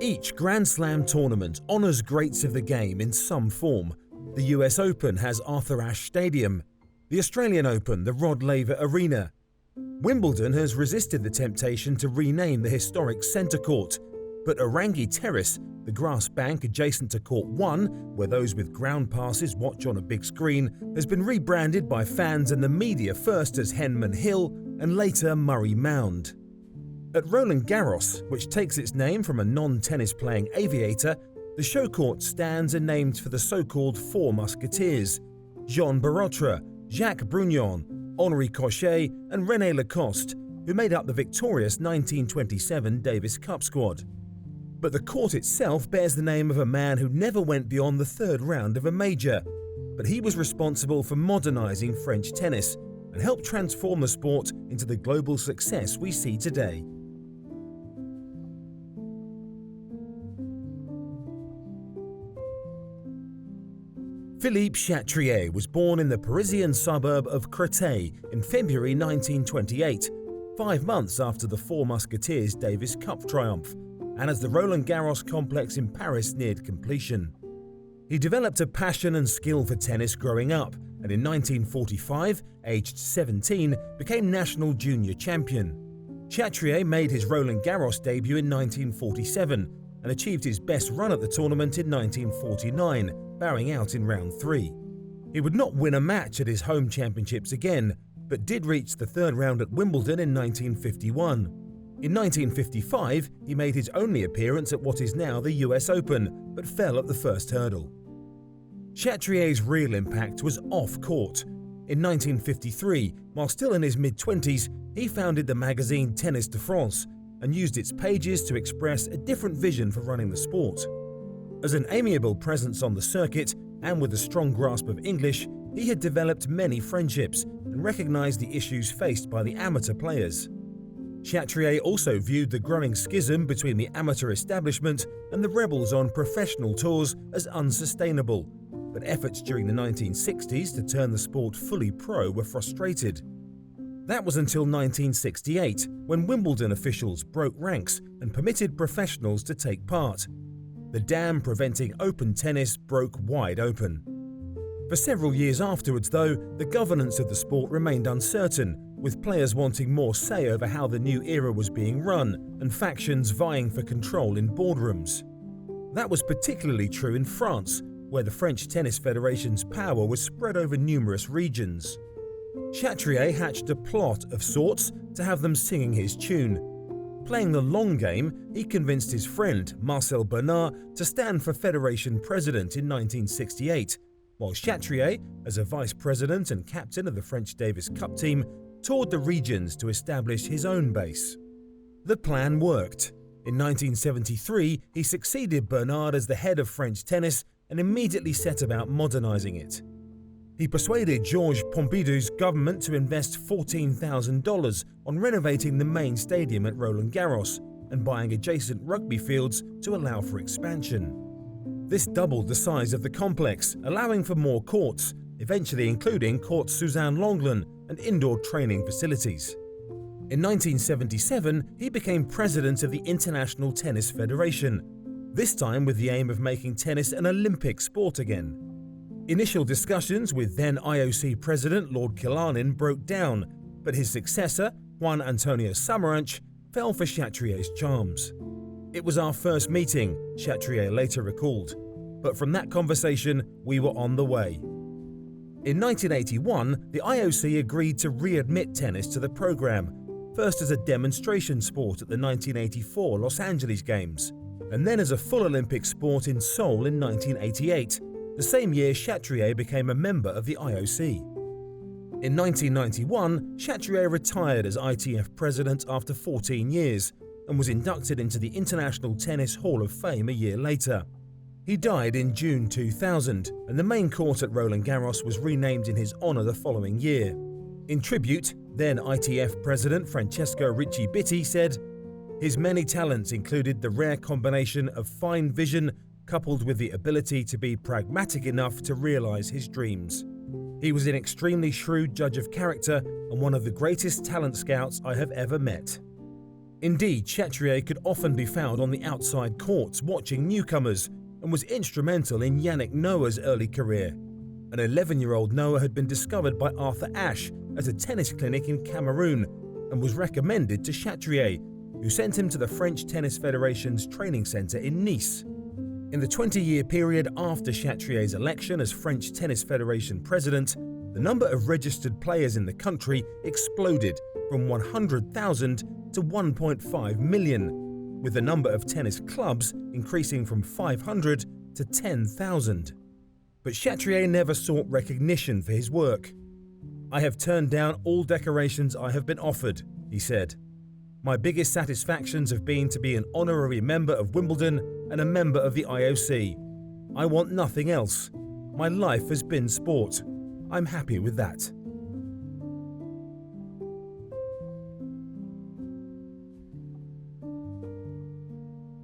Each Grand Slam tournament honours greats of the game in some form. The US Open has Arthur Ashe Stadium, the Australian Open the Rod Laver Arena. Wimbledon has resisted the temptation to rename the historic centre court, but Orangi Terrace, the grass bank adjacent to Court 1, where those with ground passes watch on a big screen, has been rebranded by fans and the media first as Henman Hill and later Murray Mound. At Roland Garros, which takes its name from a non-tennis playing aviator, the show court stands are named for the so-called Four Musketeers: Jean Borotra, Jacques Brugnon, Henri Cochet and Rene Lacoste, who made up the victorious 1927 Davis Cup squad. But the court itself bears the name of a man who never went beyond the third round of a major, but he was responsible for modernising French tennis and helped transform the sport into the global success we see today. Philippe Chatrier was born in the Parisian suburb of Cochet in February 1928, 5 months after the Four Musketeers Davis Cup triumph, and as the Roland Garros complex in Paris neared completion. He developed a passion and skill for tennis growing up, and in 1945, aged 17, became national junior champion. Chatrier made his Roland Garros debut in 1947 and achieved his best run at the tournament in 1949, bowing out in round 3. He would not win a match at his home championships again, but did reach the third round at Wimbledon in 1951. In 1955, he made his only appearance at what is now the US Open, but fell at the first hurdle. Chatrier's real impact was off-court. In 1953, while still in his mid-20s, he founded the magazine Tennis de France and used its pages to express a different vision for running the sport. As an amiable presence on the circuit and with a strong grasp of English, he had developed many friendships and recognized the issues faced by the amateur players. Chatrier also viewed the growing schism between the amateur establishment and the rebels on professional tours as unsustainable, but efforts during the 1960s to turn the sport fully pro were frustrated. That was until 1968, when Wimbledon officials broke ranks and permitted professionals to take part. The dam preventing open tennis broke wide open. For several years afterwards, though, the governance of the sport remained uncertain, with players wanting more say over how the new era was being run and factions vying for control in boardrooms. That was particularly true in France, where the French Tennis Federation's power was spread over numerous regions. Chatrier hatched a plot of sorts to have them singing his tune. Playing the long game, he convinced his friend Marcel Bernard to stand for Federation president in 1968, while Chatrier, as a vice president and captain of the French Davis Cup team, toured the regions to establish his own base. The plan worked. In 1973, he succeeded Bernard as the head of French tennis and immediately set about modernizing it. He persuaded Georges Pompidou's government to invest $14,000 on renovating the main stadium at Roland Garros and buying adjacent rugby fields to allow for expansion. This doubled the size of the complex, allowing for more courts, eventually including Court Suzanne Lenglen and indoor training facilities. In 1977, he became president of the International Tennis Federation, this time with the aim of making tennis an Olympic sport again. Initial discussions with then IOC President Lord Killarnin broke down, but his successor, Juan Antonio Samaranch, fell for Chatrier's charms. "It was our first meeting," Chatrier later recalled, "but from that conversation, we were on the way." In 1981, the IOC agreed to readmit tennis to the program, first as a demonstration sport at the 1984 Los Angeles Games, and then as a full Olympic sport in Seoul in 1988, the same year Chatrier became a member of the IOC. In 1991, Chatrier retired as ITF president after 14 years and was inducted into the International Tennis Hall of Fame a year later. He died in June 2000, and the main court at Roland Garros was renamed in his honor the following year. In tribute, then ITF president Francesco Ricci Bitti said, "His many talents included the rare combination of fine vision coupled with the ability to be pragmatic enough to realize his dreams. He was an extremely shrewd judge of character and one of the greatest talent scouts I have ever met." Indeed, Chatrier could often be found on the outside courts watching newcomers and was instrumental in Yannick Noah's early career. An 11-year-old Noah had been discovered by Arthur Ashe at a tennis clinic in Cameroon and was recommended to Chatrier, who sent him to the French Tennis Federation's training centre in Nice. In the 20-year period after Chatrier's election as French Tennis Federation president, the number of registered players in the country exploded from 100,000 to 1.5 million, with the number of tennis clubs increasing from 500 to 10,000. But Chatrier never sought recognition for his work. "I have turned down all decorations I have been offered," he said. "My biggest satisfactions have been to be an honorary member of Wimbledon and a member of the IOC. I want nothing else. My life has been sport. I'm happy with that."